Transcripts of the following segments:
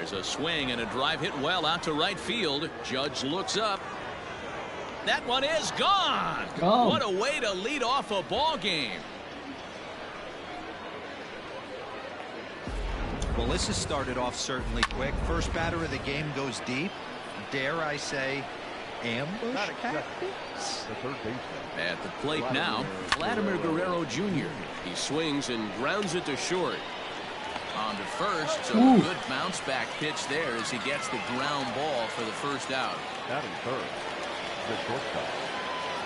There's a swing and a drive hit well out to right field. Judge looks up. That one is gone. What a way to lead off a ball game. Well, this has started off certainly quick. First batter of the game goes deep. Dare I say, ambush tactics? At the plate now, Vladimir Guerrero Jr. He swings and grounds it to short. On to first, so a good bounce back pitch there as he gets the ground ball for the first out.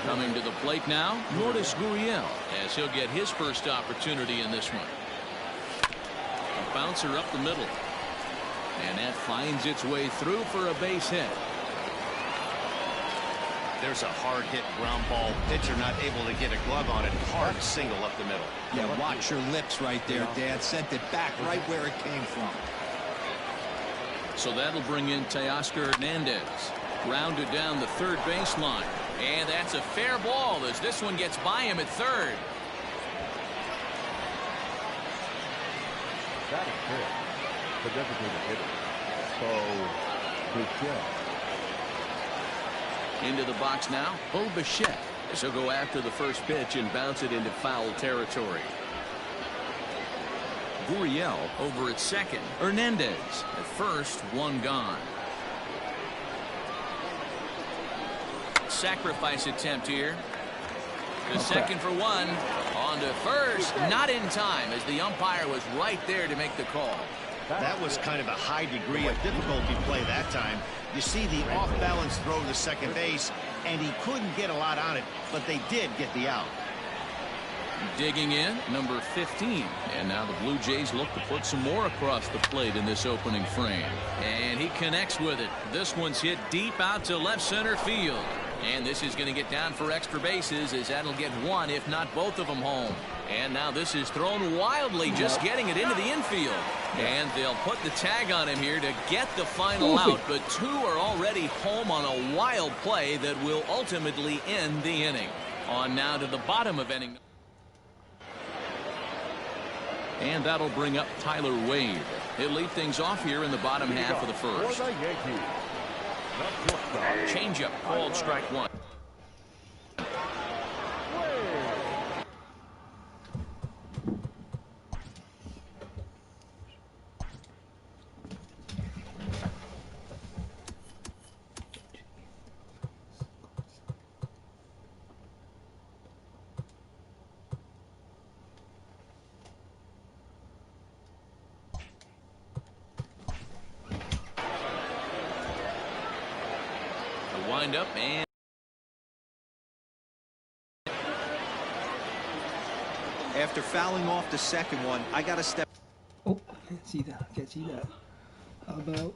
Coming to the plate now, Lourdes Gurriel, as he'll get his first opportunity in this one. A bouncer up the middle, and that finds its way through for a base hit. There's a hard hit ground ball. Pitcher not able to get a glove on it. Hard single up the middle. Yeah, watch your lips right there, Dan. Sent it back right where it came from. So that'll bring in Teoscar Hernandez. Grounded down the third baseline. And that's a fair ball as this one gets by him at third. That is good. The designated hitter. So, Bichette. Into the box now, Bo Bichette. As he'll go after the first pitch and bounce it into foul territory. Gurriel over at second. Hernandez at first, one gone. Sacrifice attempt here. The second for one. On to first. Not in time as the umpire was right there to make the call. That was kind of a high degree of difficulty play that time. You see the off-balance throw to second base, and he couldn't get a lot on it, but they did get the out. Digging in, number 15. And now the Blue Jays look to put some more across the plate in this opening frame. And he connects with it. This one's hit deep out to left center field. And this is going to get down for extra bases as that'll get one, if not both of them, home. And now this is thrown wildly, just getting it into the infield. And they'll put the tag on him here to get the final out. But two are already home on a wild play that will ultimately end the inning. On now to the bottom of inning. And that'll bring up Tyler Wade. He'll lead things off here in the bottom half of the first. Changeup called strike one. Wind up and after fouling off the second one, I got to step. Oh, can't see that. Can't see that. How about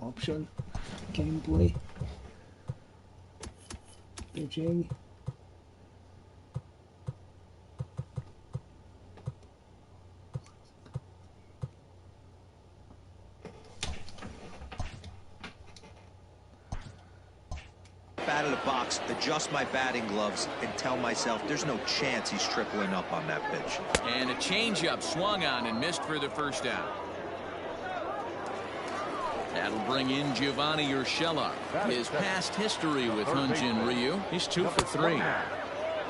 option gameplay pitching? Out of the box, adjust my batting gloves, and tell myself there's no chance he's tripling up on that pitch. And a changeup swung on and missed for the first out. That'll bring in Giovanni Urshela. His past history with Hyunjin Ryu. He's 2 for 3.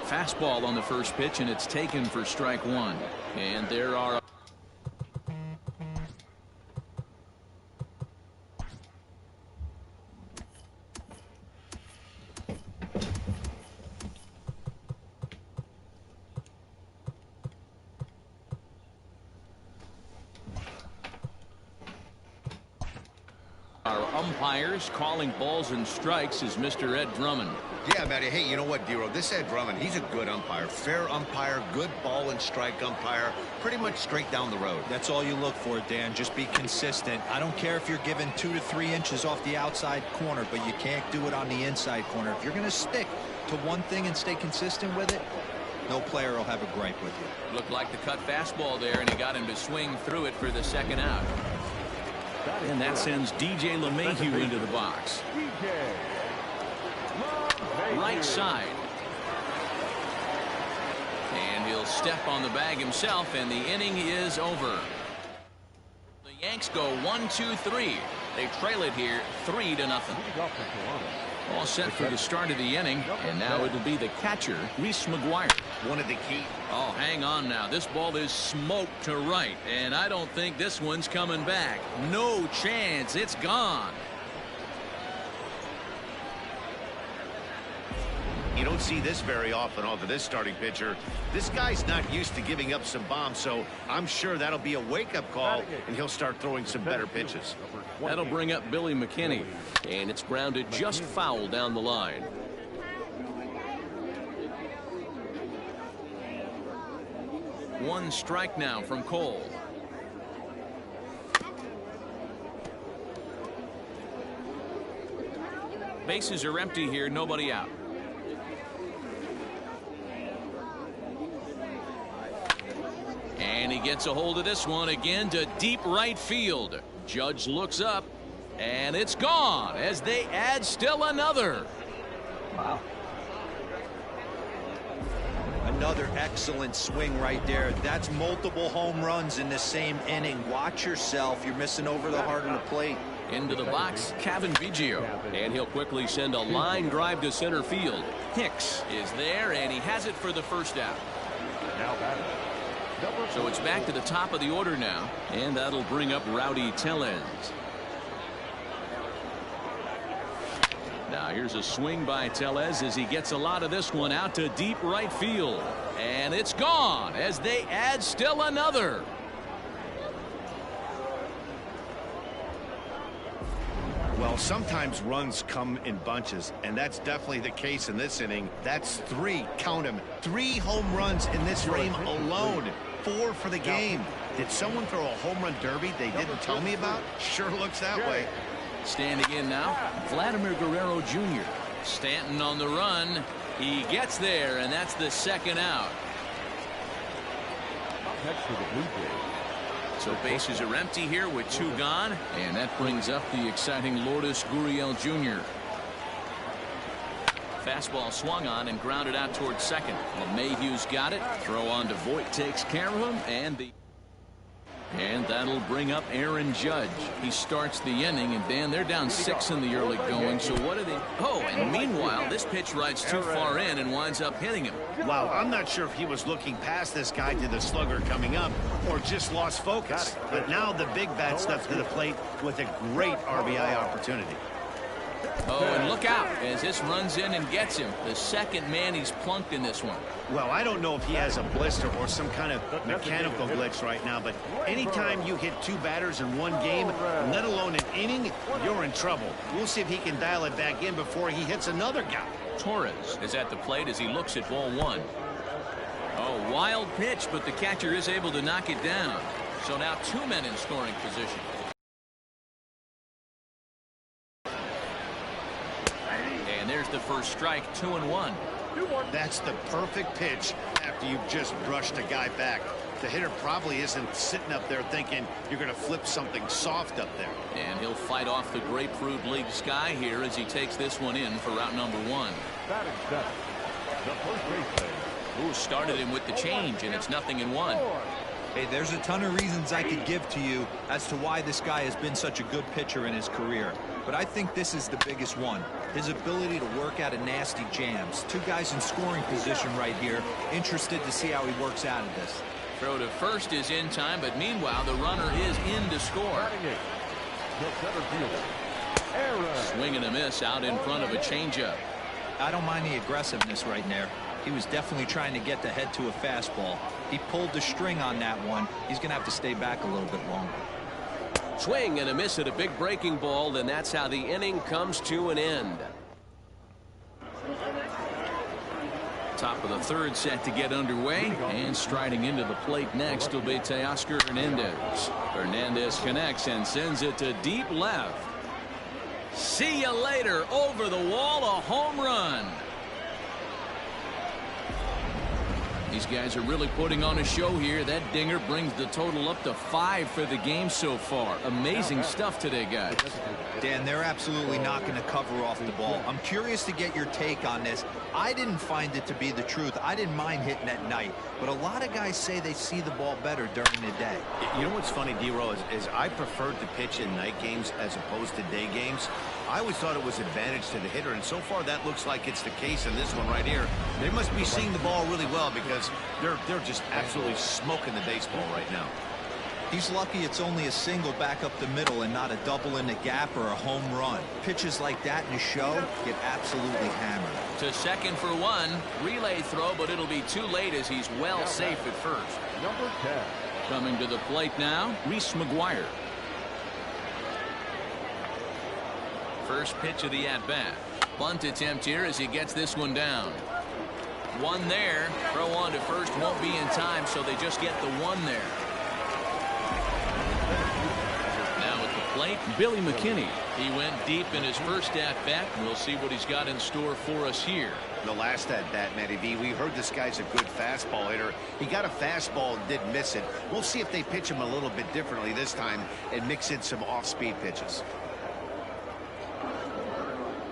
Fastball on the first pitch, and it's taken for strike one. And there are umpires calling balls and strikes is Mr. Ed Drummond. Yeah, Matty. Hey, you know what, Dero? This Ed Drummond, he's a good umpire. Fair umpire, good ball and strike umpire. Pretty much straight down the road. That's all you look for, Dan. Just be consistent. I don't care if you're given 2 to 3 inches off the outside corner, but you can't do it on the inside corner. If you're going to stick to one thing and stay consistent with it, no player will have a gripe with you. Looked like the cut fastball there, and he got him to swing through it for the second out. And that sends DJ LeMahieu into the box. Right side. And he'll step on the bag himself, and the inning is over. The Yanks go 1-2-3. They trail it here 3-0. All set for the start of the inning, and now it'll be the catcher, Reese McGuire. One of the key. Oh, hang on now. This ball is smoked to right, and I don't think this one's coming back. No chance. It's gone. You don't see this very often off of this starting pitcher. This guy's not used to giving up some bombs, so I'm sure that'll be a wake-up call, and he'll start throwing some better pitches. That'll bring up Billy McKinney, and it's grounded just foul down the line. One strike now from Cole. Bases are empty here, nobody out. And he gets a hold of this one again to deep right field. Judge looks up, and it's gone as they add still another. Wow. Another excellent swing right there. That's multiple home runs in the same inning. Watch yourself. You're missing over the heart of the plate. Into the box, Cavan Biggio, and he'll quickly send a line drive to center field. Hicks is there, and he has it for the first out. So it's back to the top of the order now, and that'll bring up Rowdy Tellez. Now here's a swing by Tellez as he gets a lot of this one out to deep right field, and it's gone as they add still another. Well, sometimes runs come in bunches, and that's definitely the case in this inning. That's 3, count them, 3 home runs in this frame alone. 4 for the game. Did someone throw a home run derby they didn't tell me about? Sure looks that way. Standing in now, Vladimir Guerrero Jr. Stanton on the run. He gets there, and that's the second out. Next to the Blue Jays. So bases are empty here with 2 gone, and that brings up the exciting Lourdes Gurriel Jr. Fastball swung on and grounded out towards second. LeMahieu's got it. Throw on to Voit takes care of him, and that'll bring up Aaron Judge. He starts the inning, and Dan, they're down 6 in the early going. So what are they? Oh, and meanwhile, this pitch rides too far in and winds up hitting him. Wow, I'm not sure if he was looking past this guy to the slugger coming up or just lost focus. But now the big bat steps to the plate with a great RBI opportunity. Oh, and look out as this runs in and gets him. The second man he's plunked in this one. Well, I don't know if he has a blister or some kind of mechanical glitch right now, but anytime you hit 2 batters in one game, let alone an inning, you're in trouble. We'll see if he can dial it back in before he hits another guy. Torres is at the plate as he looks at ball 1. Oh, wild pitch, but the catcher is able to knock it down. So now 2 men in scoring position. And there's the first strike, 2-1. That's the perfect pitch after you've just brushed a guy back. The hitter probably isn't sitting up there thinking you're going to flip something soft up there. And he'll fight off the Grapefruit League sky here as he takes this one in for route number 1. Batting seven, the first baseman. Ooh, started him with the change, and it's 0-1. Hey, there's a ton of reasons I could give to you as to why this guy has been such a good pitcher in his career. But I think this is the biggest one. His ability to work out of nasty jams. 2 guys in scoring position right here. Interested to see how he works out of this. Throw to first is in time, but meanwhile the runner is in to score. Batting eighth, the center fielder, Aaron. Swing and a miss out in front of a changeup. I don't mind the aggressiveness right there. He was definitely trying to get the head to a fastball. He pulled the string on that one. He's going to have to stay back a little bit longer. Swing and a miss at a big breaking ball, and that's how the inning comes to an end. Top of the third set to get underway, and striding into the plate next will be Teoscar Hernandez. Hernandez connects and sends it to deep left. See you later. Over the wall, a home run. These guys are really putting on a show here. That dinger brings the total up to 5 for the game so far. Amazing stuff today, guys. Dan, they're absolutely not going to cover off the ball. I'm curious to get your take on this. I didn't find it to be the truth. I didn't mind hitting at night, but a lot of guys say they see the ball better during the day. You know what's funny, D-Row, is I preferred to pitch in night games as opposed to day games. I always thought it was advantage to the hitter, and so far that looks like it's the case in this one right here. They must be seeing the ball really well because they're just absolutely smoking the baseball right now. He's lucky it's only a single back up the middle and not a double in the gap or a home run. Pitches like that in a show get absolutely hammered. To second for 1. Relay throw, but it'll be too late as he's well safe at first. Number 10. Coming to the plate now, Reese McGuire. First pitch of the at-bat. Bunt attempt here as he gets this one down. 1 there. Throw on to first won't be in time, so they just get the 1 there. Now at the plate, Billy McKinney. He went deep in his first at-bat, and we'll see what he's got in store for us here. The last at-bat, Matty V, we heard this guy's a good fastball hitter. He got a fastball and didn't miss it. We'll see if they pitch him a little bit differently this time and mix in some off-speed pitches.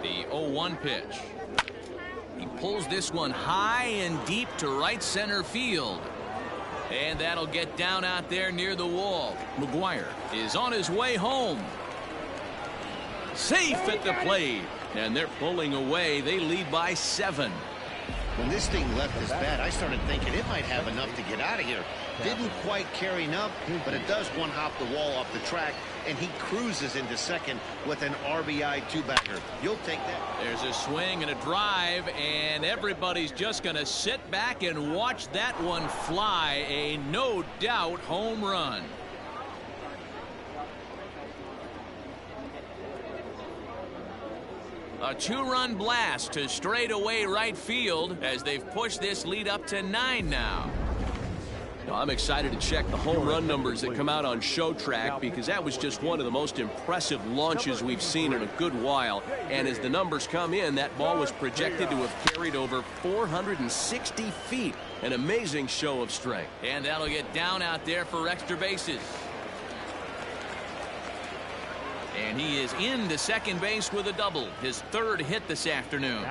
The 0-1 pitch. He pulls this one high and deep to right center field. And that'll get down out there near the wall. McGuire is on his way home. Safe at the plate. And they're pulling away. They lead by 7. When this thing left his bat, I started thinking it might have enough to get out of here. Didn't quite carry enough, but it does one-hop the wall off the track, and he cruises into second with an RBI two-bagger. You'll take that. There's a swing and a drive, and everybody's just going to sit back and watch that one fly. A no-doubt home run. A 2-run blast to straightaway right field as they've pushed this lead up to 9 now. I'm excited to check the home run numbers that come out on ShowTrack because that was just one of the most impressive launches we've seen in a good while. And as the numbers come in, that ball was projected to have carried over 460 feet. An amazing show of strength. And that'll get down out there for extra bases. And he is into second base with a double. His 3rd hit this afternoon.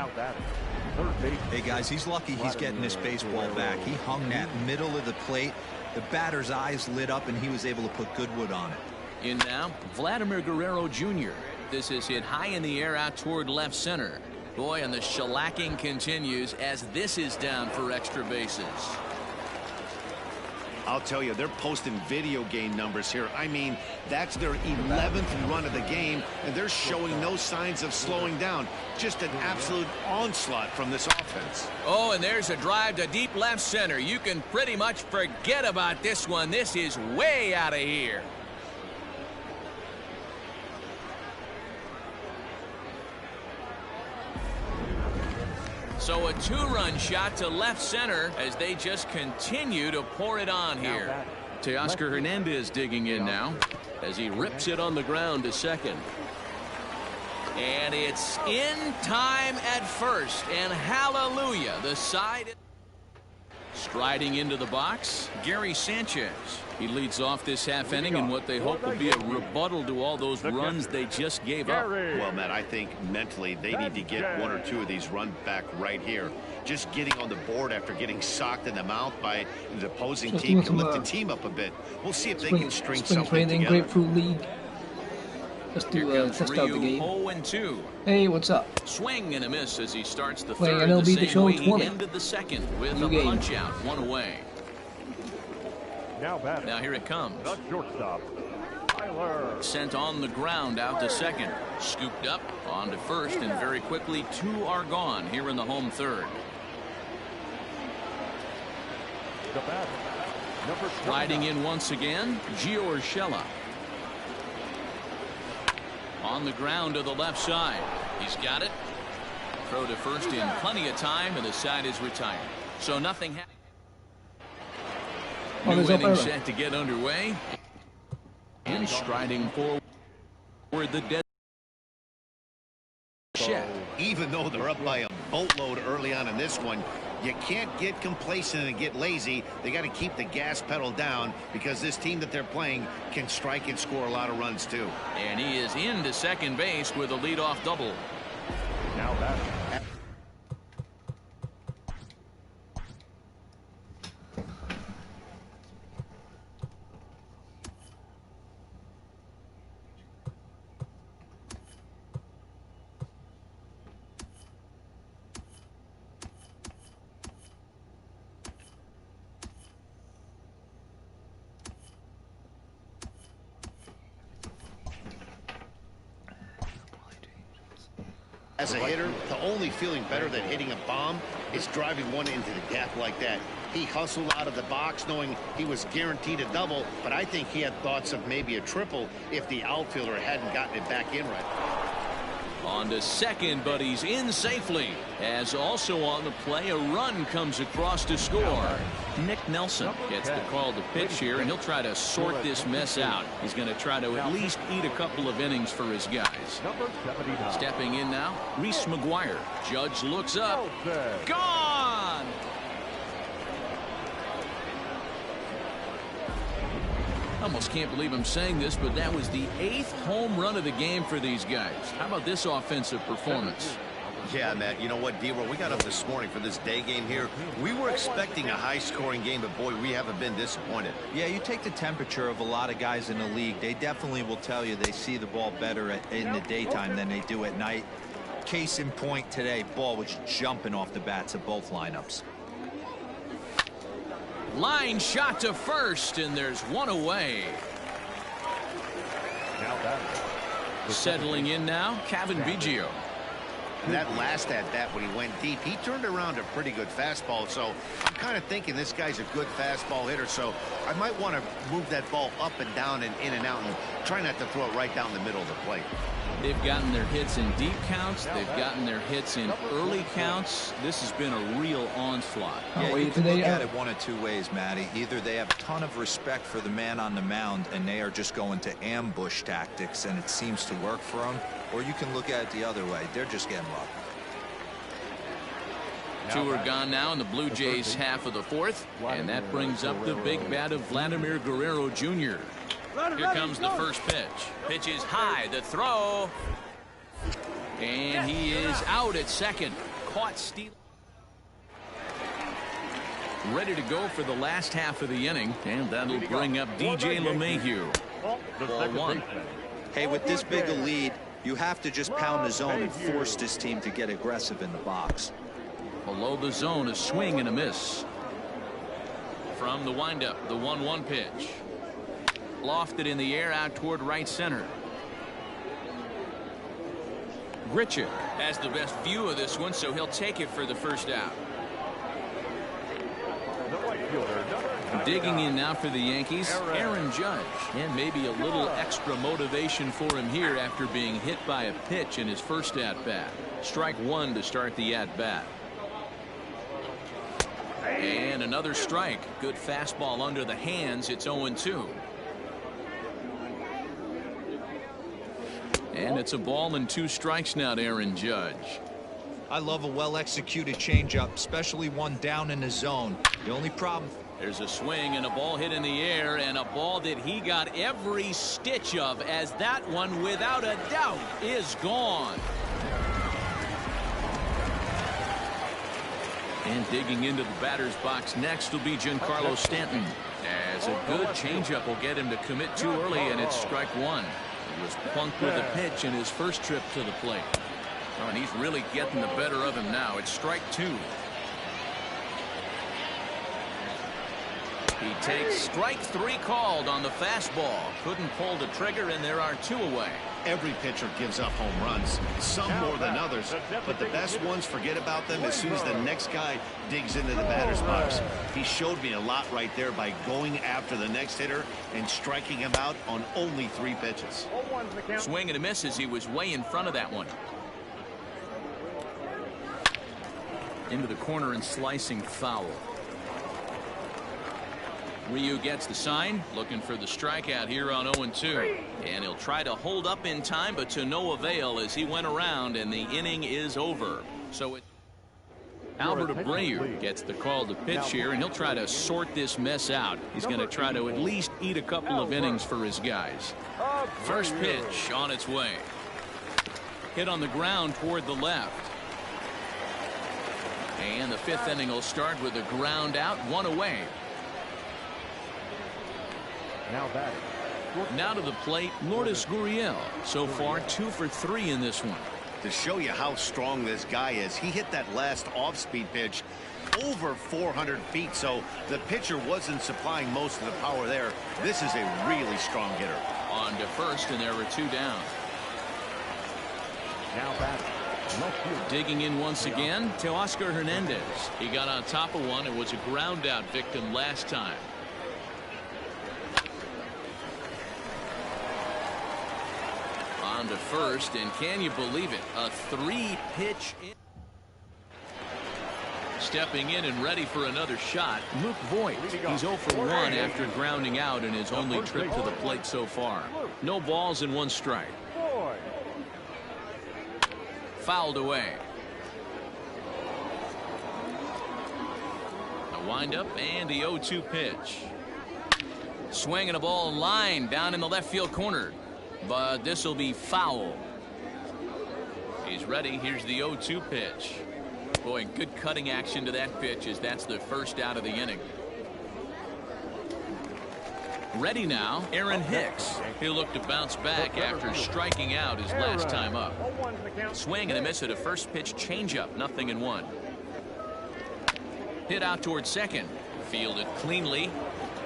Hey, guys, he's lucky he's getting this baseball back. He hung that middle of the plate. The batter's eyes lit up, and he was able to put good wood on it. In now, Vladimir Guerrero Jr. This is hit high in the air out toward left center. Boy, and the shellacking continues as this is down for extra bases. I'll tell you, they're posting video game numbers here. I mean, that's their 11th run of the game, and they're showing no signs of slowing down. Just an absolute onslaught from this offense. Oh, and there's a drive to deep left center. You can pretty much forget about this one. This is way out of here. So a 2-run shot to left center as they just continue to pour it on here. Teoscar Hernandez digging in now as he rips it on the ground to second. And it's in time at first, and hallelujah, the side. Striding into the box, Gary Sanchez. He leads off this half inning in what they hope will be a rebuttal to all those runs they just gave up. Well, Matt, I think mentally they need to get 1 or 2 of these runs back right here. Just getting on the board after getting socked in the mouth by the opposing team can lift the team up a bit. We'll see if they can string something together. Grapefruit League. Let's do test out the game. 0-2. Hey, what's up? Swing and a miss as he starts the Playing third. MLB The The same Show way he 20. ended the second with New a game. punch out, 1 away. Now here it comes. The shortstop, Tyler. Sent on the ground out to second. Scooped up on to first, and very quickly 2 are gone here in the home third. The batter, number 29. Riding in once again, Gio Urshela. On the ground to the left side. He's got it. Throw to first in plenty of time, and the side is retired. So nothing happened. New inning set to get underway. And striding forward the dead. Even though they're up by a boatload early on in this one. You can't get complacent and get lazy. They got to keep the gas pedal down because this team that they're playing can strike and score a lot of runs too. And he is into second base with a leadoff double. Now batting. As a hitter, the only feeling better than hitting a bomb is driving one into the gap like that. He hustled out of the box knowing he was guaranteed a double, but I think he had thoughts of maybe a triple if the outfielder hadn't gotten it back in right. On to second, but he's in safely. As also on the play, a run comes across to score. Nick Nelson gets the call to pitch here, and he'll try to sort this mess out. He's going to try to at least eat a couple of innings for his guys. Stepping in now, Reese McGuire. Judge looks up. Gone! Almost can't believe I'm saying this, but that was the 8th home run of the game for these guys. How about this offensive performance? Yeah, Matt, you know what, D-Roll, we got up this morning for this day game here. We were expecting a high-scoring game, but, boy, we haven't been disappointed. Yeah, you take the temperature of a lot of guys in the league. They definitely will tell you they see the ball better in the daytime than they do at night. Case in point today, ball was jumping off the bats of both lineups. Line shot to first, and there's one away. Now batting. Settling in now, Cavan Biggio. And that last at-bat when he went deep, he turned around a pretty good fastball. So I'm kind of thinking this guy's a good fastball hitter. So I might want to move that ball up and down and in and out and try not to throw it right down the middle of the plate. They've gotten their hits in deep counts. They've gotten their hits in early counts. This has been a real onslaught. Yeah, you can look at it one of two ways, Matty. Either they have a ton of respect for the man on the mound and they are just going to ambush tactics and it seems to work for them, or you can look at it the other way. They're just getting lucky. Two are gone now in the Blue Jays half of the fourth, and that brings up the big bat of Vladimir Guerrero Jr. Here comes the first pitch. Pitch is high, the throw. And he is out at second. Caught stealing. Ready to go for the last half of the inning, and that'll bring up DJ LeMahieu. Ball one. Hey, with this big a lead, you have to just pound the zone and force this team to get aggressive in the box. Below the zone, a swing and a miss. From the windup, the 1-1 pitch. Lofted in the air out toward right center. Grichuk has the best view of this one, so he'll take it for the first out. Digging in now for the Yankees, Aaron Judge. And maybe a little extra motivation for him here after being hit by a pitch in his first at-bat. Strike one to start the at-bat. And another strike. Good fastball under the hands. It's 0-2. And it's a ball and 2 strikes now to Aaron Judge. I love a well-executed changeup, especially one down in the zone. The only problem... There's a swing and a ball hit in the air, and a ball that he got every stitch of, as that one, without a doubt, is gone. And digging into the batter's box next will be Giancarlo Stanton. As a good changeup will get him to commit too early, and it's strike one. He was plunked with a pitch in his first trip to the plate. Oh, and he's really getting the better of him now. It's strike two. He takes strike 3 called on the fastball. Couldn't pull the trigger, and there are 2 away. Every pitcher gives up home runs, some more than others, but the best ones forget about them as soon as the next guy digs into the batter's box. He showed me a lot right there by going after the next hitter and striking him out on only 3 pitches. Swing and a miss as he was way in front of that one. Into the corner and slicing foul. Ryu gets the sign, looking for the strikeout here on 0-2. And he'll try to hold up in time, but to no avail as he went around and the inning is over. So Albert Abreu gets the call to pitch here, and he'll try to sort this mess out. He's going to try to at least eat a couple of innings for his guys. First pitch on its way. Hit on the ground toward the left. And the fifth inning will start with a ground out, one away. Now to the plate, Lourdes Gurriel. So far 2 for 3 in this one. To show you how strong this guy is, he hit that last off-speed pitch over 400 feet, so the pitcher wasn't supplying most of the power there. This is a really strong hitter. On to first, and there are 2 down. Now batting. Digging in once again, Teoscar Hernandez. He got on top of one and was a ground out victim last time. On to first, and can you believe it? A 3-pitch in. Stepping in and ready for another shot, Luke Voit. He's 0 for 1 after grounding out in his only trip to the plate so far. No balls and 1 strike. Fouled away. A windup and the 0-2 pitch. Swinging a ball line down in the left field corner. But this will be foul. He's ready. Here's the 0-2 pitch. Boy, good cutting action to that pitch as that's the first out of the inning. Ready now, Aaron Hicks. He'll look to bounce back after striking out his last time up. Swing and a miss at a first pitch changeup, 0-1. Hit out towards second. Fielded cleanly.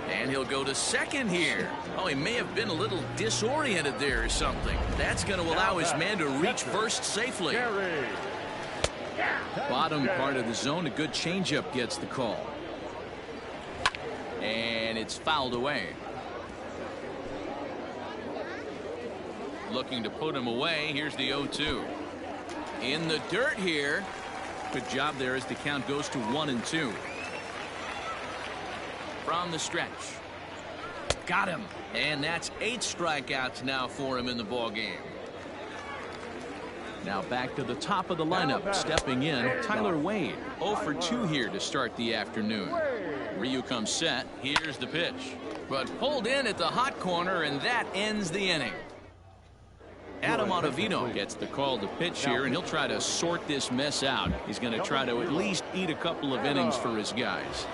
And he'll go to second here. Oh, he may have been a little disoriented there or something. That's going to allow his man to reach first safely. Bottom part of the zone, a good changeup gets the call. And it's fouled away. Looking to put him away. Here's the 0-2. In the dirt here. Good job there as the count goes to 1-2. From the stretch. Got him. And that's 8 strikeouts now for him in the ball game. Now back to the top of the lineup. Stepping in, Tyler Wade. 0 for 2 here to start the afternoon. Ryu comes set. Here's the pitch. But pulled in at the hot corner, and that ends the inning. Adam Ottavino gets the call to pitch here, and he'll try to sort this mess out. He's going to try to at least eat a couple of innings for his guys.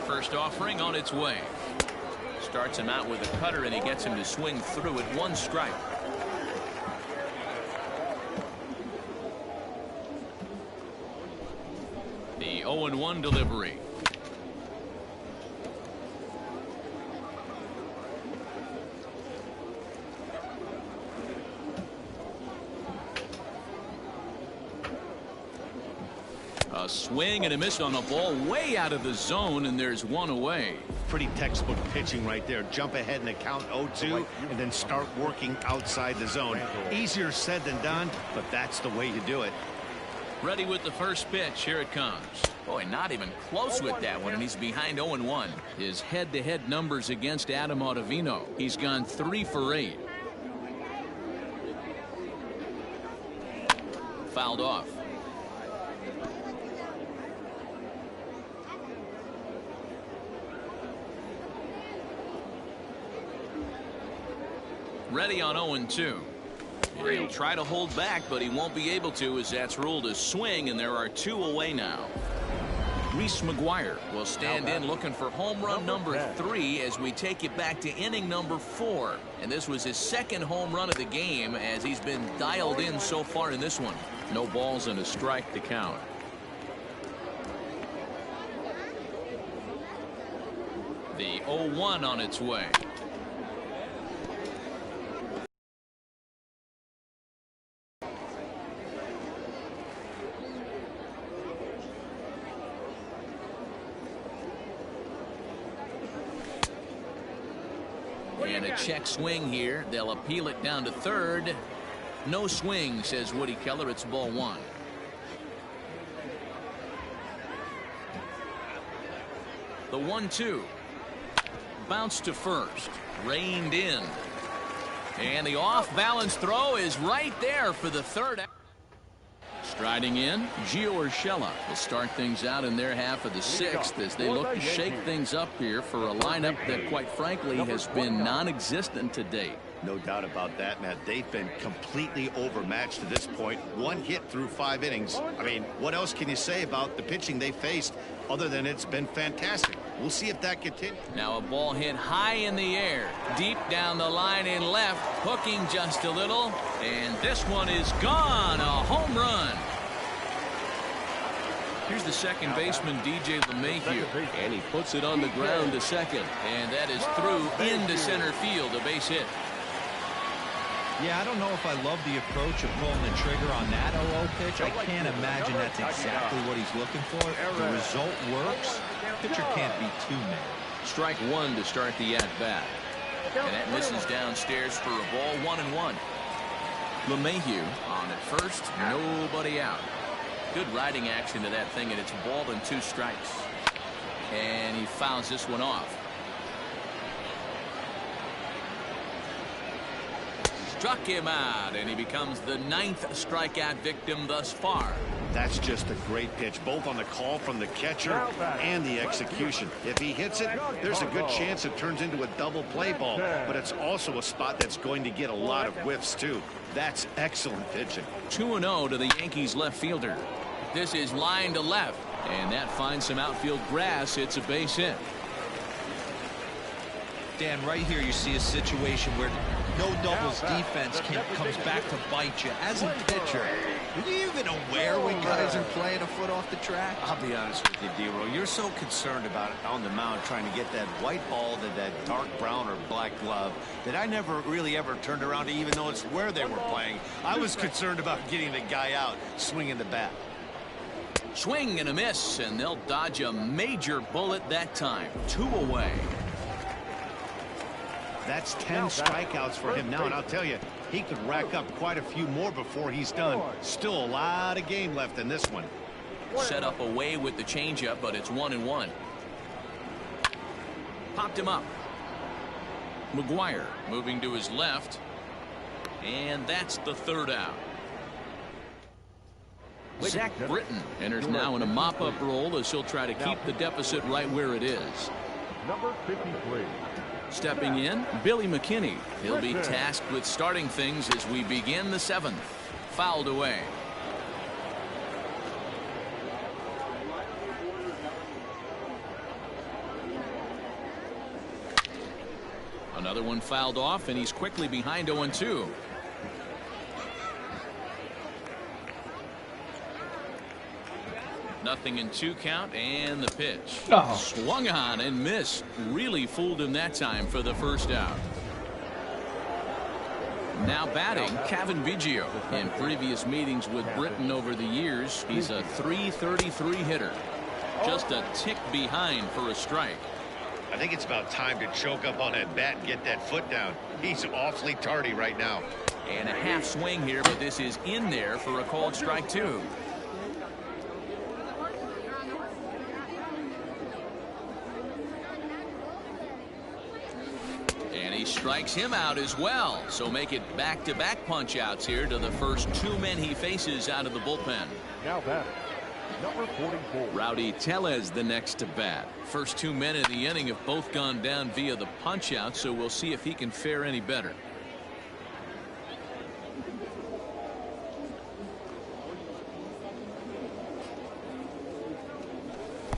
First offering on its way. Starts him out with a cutter, and he gets him to swing through at 1 strike. The 0-1 delivery. A swing and a miss on a ball way out of the zone, and there's 1 away. Pretty textbook pitching right there. Jump ahead in the count 0-2 and then start working outside the zone. Easier said than done, but that's the way you do it. Ready with the first pitch. Here it comes. Boy, not even close with that one, and he's behind 0-1. His head-to-head numbers against Adam Ottavino. He's gone 3 for 8. Fouled off. Ready on 0-2. He'll try to hold back, but he won't be able to, as that's ruled a swing, and there are 2 away now. Reese McGuire will stand in looking for home run number 3 as we take it back to inning number 4. And this was his 2nd home run of the game as he's been dialed in so far in this one. No balls and a strike to count. The 0-1 on its way. And a check swing here. They'll appeal it down to third. No swing, says Woody Keller. It's ball 1. The 1-2. Bounce to first. Reined in. And the off-balance throw is right there for the third. Striding in, Gio Urshela will start things out in their half of the sixth as they look to shake things up here for a lineup that, quite frankly, has been non-existent to date. No doubt about that, Matt. They've been completely overmatched to this point. One hit through 5 innings. I mean, what else can you say about the pitching they faced other than it's been fantastic? We'll see if that continues. Now a ball hit high in the air, deep down the line in left, hooking just a little, and this one is gone. A home run. Here's the second baseman, DJ LeMahieu, and he puts it on the ground to second, and that is through into center field, a base hit. Yeah, I don't know if I love the approach of pulling the trigger on that 0-0 pitch. I can't imagine that's exactly what he's looking for. The result works. Pitcher can't be too mad. Strike one to start the at-bat. And that misses downstairs for a ball, 1-1. LeMahieu on at first, nobody out. Good riding action to that thing, and it's ball and 2 strikes. And he fouls this one off. Struck him out, and he becomes the 9th strikeout victim thus far. That's just a great pitch, both on the call from the catcher and the execution. If he hits it, there's a good chance it turns into a double play ball, but it's also a spot that's going to get a lot of whiffs, too. That's excellent pitching. 2-0 to the Yankees left fielder. This is line to left, and that finds some outfield grass. It's a base hit. Dan, right here you see a situation where no doubles defense comes back to bite you. As a pitcher, are you even aware when guys are playing a foot off the track? I'll be honest with you, D-Roll. You're so concerned about it on the mound trying to get that white ball to that dark brown or black glove that I never really ever turned around to even notice where they were playing. I was concerned about getting the guy out swinging the bat. Swing and a miss, and they'll dodge a major bullet that time. 2 away. That's 10 strikeouts for him now, and I'll tell you, he could rack up quite a few more before he's done. Still a lot of game left in this one. Set up away with the changeup, but it's 1-1. Popped him up. McGuire moving to his left, and that's the 3rd out. Zach Britton enters now in a mop-up role as he'll try to keep the deficit right where it is. Number 53. Stepping in, Billy McKinney. He'll be tasked with starting things as we begin the 7th. Fouled away. Another one fouled off, and he's quickly behind 0-2. Nothing in 2 count, and the pitch. Swung on and missed. Really fooled him that time for the 1st out. Now batting, Cavan Biggio. In previous meetings with Britton over the years, he's a .333 hitter. Just a tick behind for a strike. I think it's about time to choke up on that bat and get that foot down. He's awfully tardy right now. And a half swing here, but this is in there for a called strike 2. Strikes him out as well, so make it back-to-back punch-outs here to the first 2 men he faces out of the bullpen. Now batting, number 44. Rowdy Tellez the next to bat. First 2 men in the inning have both gone down via the punch-out, so we'll see if he can fare any better.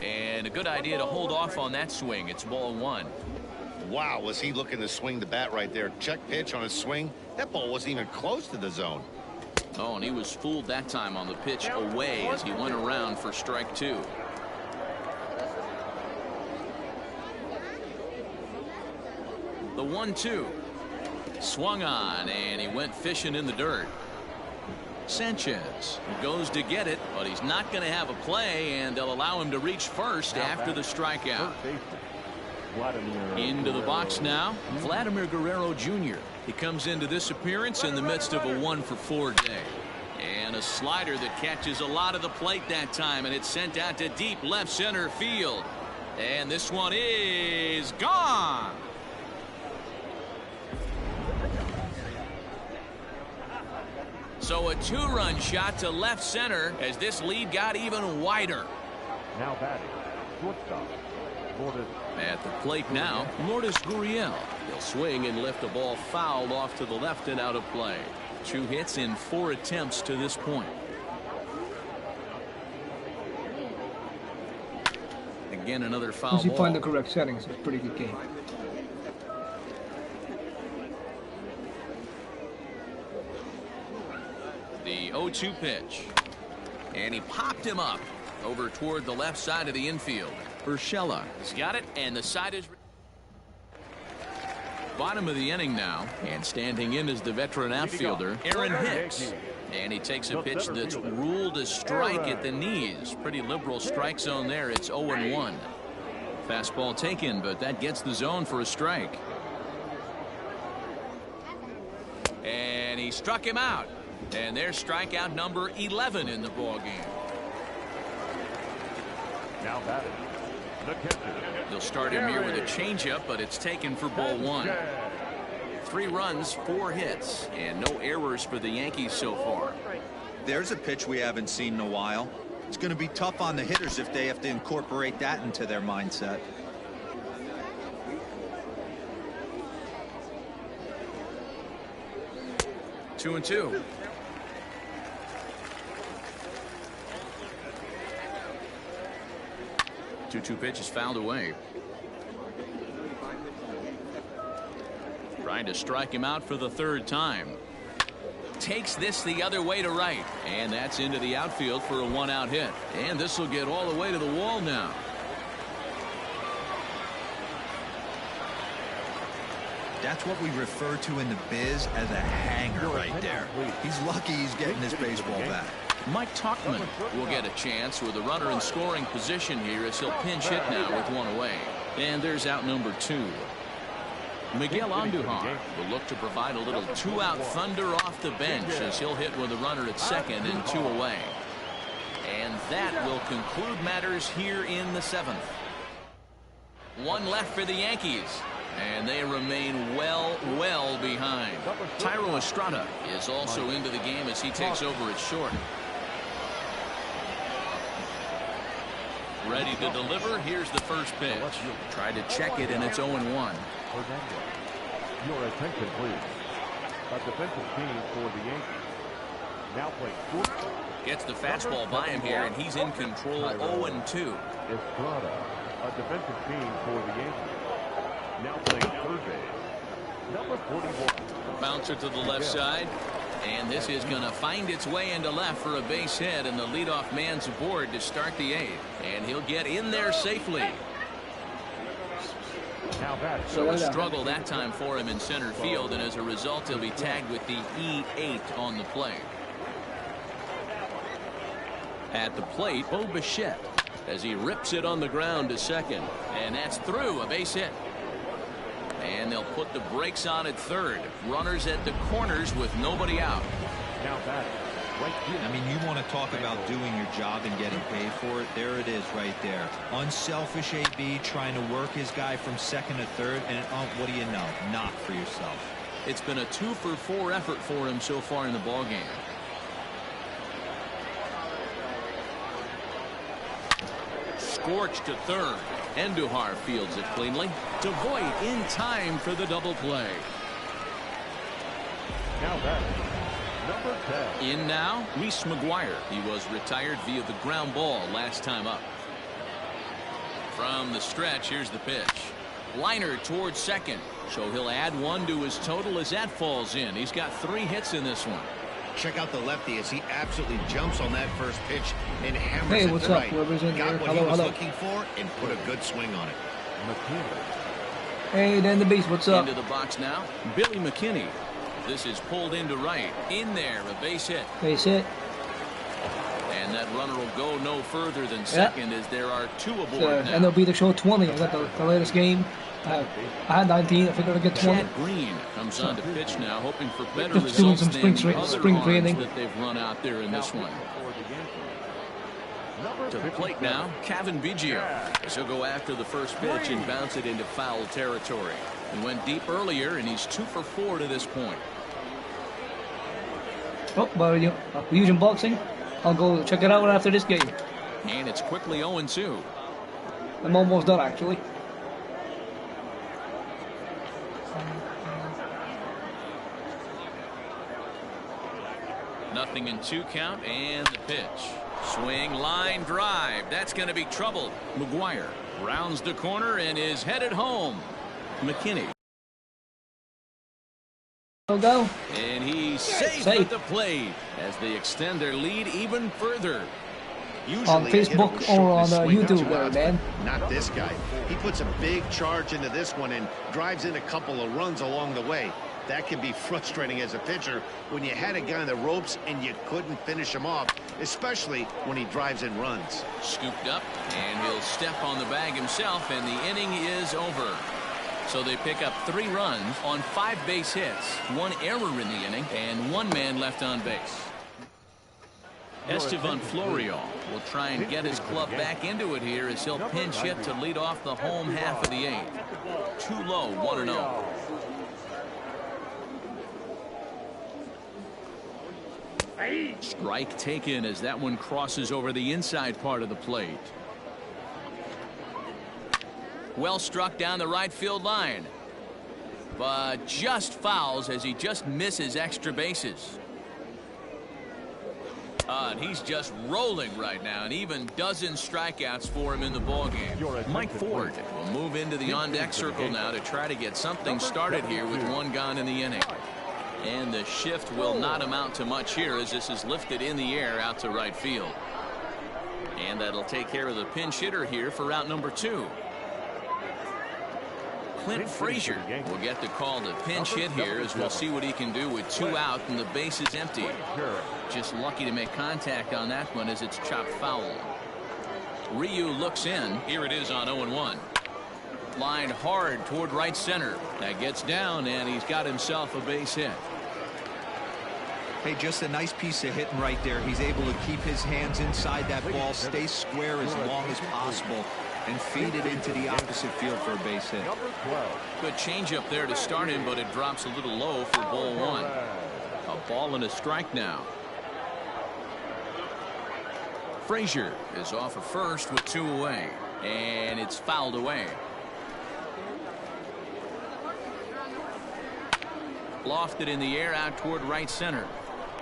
And a good idea to hold off on that swing. It's ball 1. Wow, was he looking to swing the bat right there? Check pitch on his swing. That ball wasn't even close to the zone. Oh, and he was fooled that time on the pitch away as he went around for strike 2. The 1-2. Swung on, and he went fishing in the dirt. Sanchez goes to get it, but he's not going to have a play, and they'll allow him to reach first after the strikeout. Into the box now, Vladimir Guerrero Jr. He comes into this appearance in the midst of a 1-for-4 day. And a slider that catches a lot of the plate that time, and it's sent out to deep left center field. And this one is gone. So a 2-run shot to left center as this lead got even wider. Now batting, shortstop, Lourdes. At the plate now, Lourdes Gurriel. He'll swing and lift a ball fouled off to the left and out of play. 2 hits in 4 attempts to this point. Again, another foul Once you ball. find the correct settings, it's a pretty good game. The 0-2 pitch. And he popped him up over toward the left side of the infield. Urshela has got it, and the side is bottom of the inning now, and standing in is the veteran outfielder Aaron Hicks, and he takes a pitch that's ruled a strike at the knees. Pretty liberal strike zone there. It's 0-1. Fastball taken, but that gets the zone for a strike, and he struck him out, and there's strikeout number 11 in the ball game. Now batting, the catcher. They'll start him here with a changeup, but it's taken for ball 1. 3 runs, 4 hits, and no errors for the Yankees so far. There's a pitch we haven't seen in a while. It's going to be tough on the hitters if they have to incorporate that into their mindset. Two and two. Two pitch is fouled away. Trying to strike him out for the 3rd time. Takes this the other way to right, and that's into the outfield for a 1-out hit, and this will get all the way to the wall now. That's what we refer to in the biz as a hanger right there. He's lucky he's getting his baseball back. Mike Tauchman will get a chance with a runner in scoring position here as he'll pinch hit now with 1 away. And there's out number 2. Miguel Andujar will look to provide a little 2-out thunder off the bench as he'll hit with a runner at second and 2 away. And that will conclude matters here in the 7th. 1 left for the Yankees, and they remain well behind. Thairo Estrada is also into the game as he takes over at short. Ready to deliver. Here's the first pitch. Tried to check it, and it's 0-1. Your attention, please. A defensive team for the Yankees. Now playing short. Gets the fastball by him here, and he's in control. 0-2. Estrada, a defensive team for the Yankees. Now playing third base. Number 41. Bouncer to the left side, and this is going to find its way into left for a base hit, and the leadoff man's aboard to start the 8th, and he'll get in there safely. So a struggle that time for him in center field, and as a result he'll be tagged with the E8 on the play. At the plate, Bo Bichette as he rips it on the ground to second, and that's through, a base hit. And they'll put the brakes on at third. Runners at the corners with nobody out. Now back. I mean, you want to talk about doing your job and getting paid for it. There it is right there. Unselfish AB trying to work his guy from second to third, and what do you know? Not for yourself. It's been a 2-for-4 effort for him so far in the ball game. Scorched to third. Andujar fields it cleanly. To Voit in time for the double play. Now back. Number 10. In now, Reese McGuire. He was retired via the ground ball last time up. From the stretch, here's the pitch. Liner towards second. So he'll add 1 to his total as that falls in. He's got 3 hits in this one. Check out the lefty as he absolutely jumps on that first pitch and hammers Hey, it what's to up? right. Whoever's in Got there. what he was looking for and put a good swing on it. Hey, then the base, what's up? Into the box now, Billy McKinney. This is pulled into right. In there, a base hit. Base hit. And that runner will go no further than second as there are 2 aboard now. And they'll be the show 20. I got the latest game. I had 19. I figured I'd get 20. Chad Green comes on to pitch now, hoping for better Just doing results some than spring the other spring arms training. that they've run out there in this one. To the plate now, Cavan Biggio. He'll go after the first pitch and bounce it into foul territory. He went deep earlier, and he's 2 for 4 to this point. Oh, but we're using boxing. I'll go check it out after this game. And it's quickly 0-2. I'm almost done, actually. Nothing in 2 count, and the pitch. Swing, line drive. That's going to be trouble. McGuire rounds the corner and is headed home. McKinney. Go. And he's safe at the plate as they extend their lead even further. Usually On Facebook or on YouTube there, man. Not this guy. He puts a big charge into this one and drives in a couple of runs along the way. That can be frustrating as a pitcher when you had a guy on the ropes and you couldn't finish him off, especially when he drives in runs. Scooped up, and he'll step on the bag himself, and the inning is over. So they pick up 3 runs on 5 base hits, 1 error in the inning, and 1 man left on base. Estevan Florial will try and get his club back into it here as he'll pinch hit to lead off the home half of the 8th. Too low, 1-0. Strike taken as that one crosses over the inside part of the plate. Well struck down the right field line, but just fouls as he just misses extra bases. And he's just rolling right now, and even dozen strikeouts for him in the ballgame. Mike Ford will move into the on-deck circle now to try to get something started here with 1 gone in the inning. And the shift will not amount to much here as this is lifted in the air out to right field. And that'll take care of the pinch hitter here for route number 2. Clint Frazier will get the call to pinch hit here as we'll see what he can do with 2 out and the base is empty. Just lucky to make contact on that one as it's chopped foul. Ryu looks in. Here it is on 0-1. Lined hard toward right center. That gets down, and he's got himself a base hit. Hey, just a nice piece of hitting right there. He's able to keep his hands inside that ball, stay square as long as possible, and feed it into the opposite field for a base hit. Good changeup there to start him, but it drops a little low for ball 1. A ball and a strike now. Frazier is off of first with 2 away, and it's fouled away. Lofted in the air out toward right center.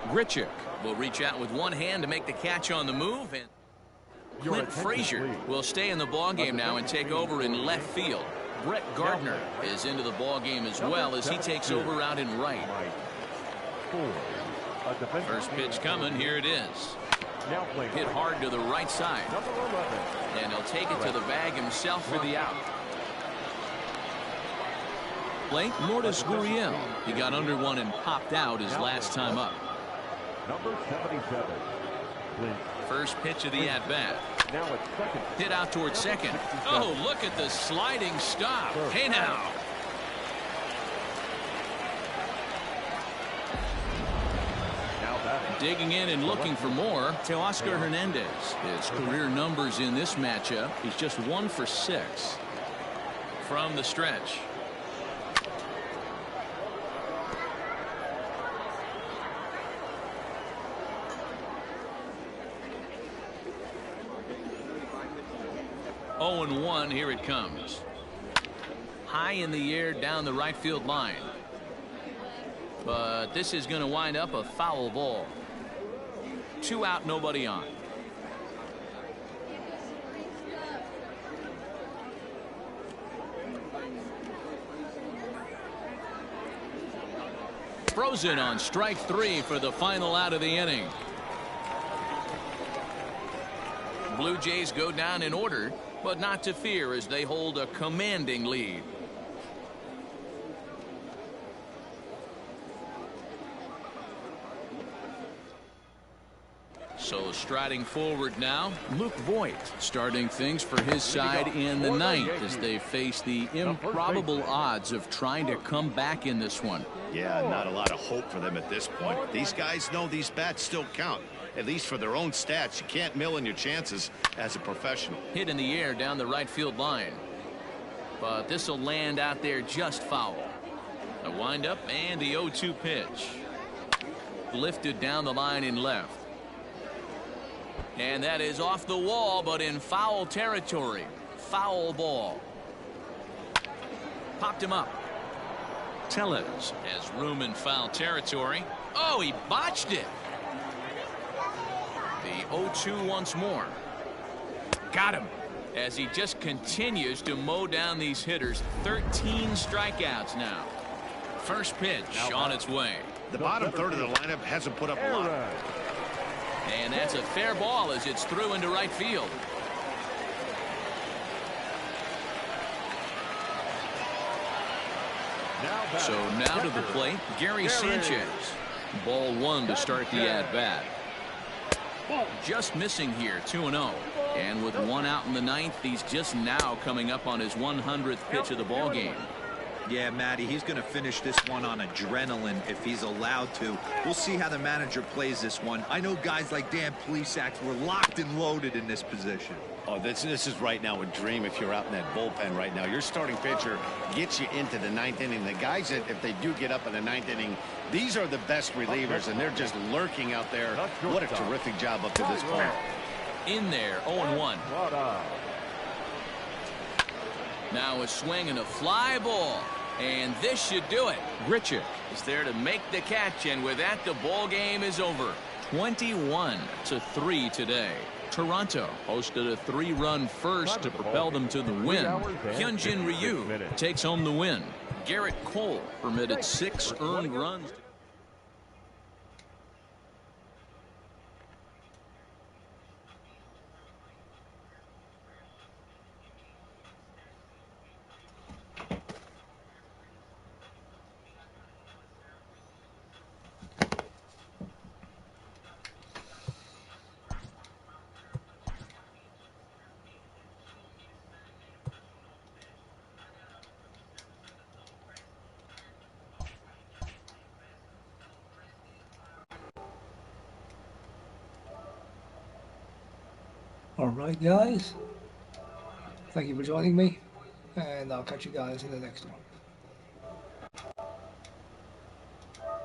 Grichuk will reach out with 1 hand to make the catch on the move, and Clint Frazier will stay in the ballgame now and take over in left field. Brett Gardner is into the ballgame as well as he takes over out in right. First pitch coming. Here it is. Hit hard to the right side, and he'll take it to the bag himself for the out. Plate, Lourdes Gurriel. He got under one and popped out his last time up. Number 77. First pitch of the at-bat. Hit out towards second. Oh, look at the sliding stop. Hey now. Digging in and looking for more, Teoscar Hernandez. His career numbers in this matchup, he's just 1 for 6 from the stretch. Oh, and 1. Here it comes. High in the air down the right field line. But this is going to wind up a foul ball. 2 out, nobody on. Frozen on strike 3 for the final out of the inning. Blue Jays go down in order, but not to fear as they hold a commanding lead. So striding forward now, Luke Voit starting things for his side in the 9th as they face the improbable odds of trying to come back in this one. Yeah, not a lot of hope for them at this point. These guys know these bats still count, at least for their own stats. You can't mill in your chances as a professional. Hit in the air down the right field line, but this will land out there just foul. A windup and the 0-2 pitch. lifted down the line in left. And that is off the wall, but in foul territory. Foul ball. Popped him up. Tellez has room in foul territory. Oh, he botched it. The 0-2 once more. Got him. As he just continues to mow down these hitters. 13 strikeouts now. First pitch on its way. The bottom third of the lineup hasn't put up a lot. And that's a fair ball as it's through into right field. So now to the plate, Gary Sanchez. Ball one to start the at-bat. Just missing here, 2-0. And with one out in the ninth, he's just now coming up on his 100th pitch of the ball game. Yeah, Matty, he's going to finish this one on adrenaline if he's allowed to. We'll see how the manager plays this one. I know guys like Dan Plesac were locked and loaded in this position. Oh, this is right now a dream if you're out in that bullpen right now. Your starting pitcher gets you into the ninth inning. The guys that, if they do get up in the ninth inning, these are the best relievers, and they're just lurking out there. What a terrific job up to this point. In there, 0-1. Now a swing and a fly ball. And this should do it. Grichuk is there to make the catch, and with that, the ball game is over. 21-3 today. Toronto hosted a 3-run first to propel them to the win. Hyunjin Ryu takes home the win. Garrett Cole permitted 6 earned runs. Alright guys, thank you for joining me, and I'll catch you guys in the next one.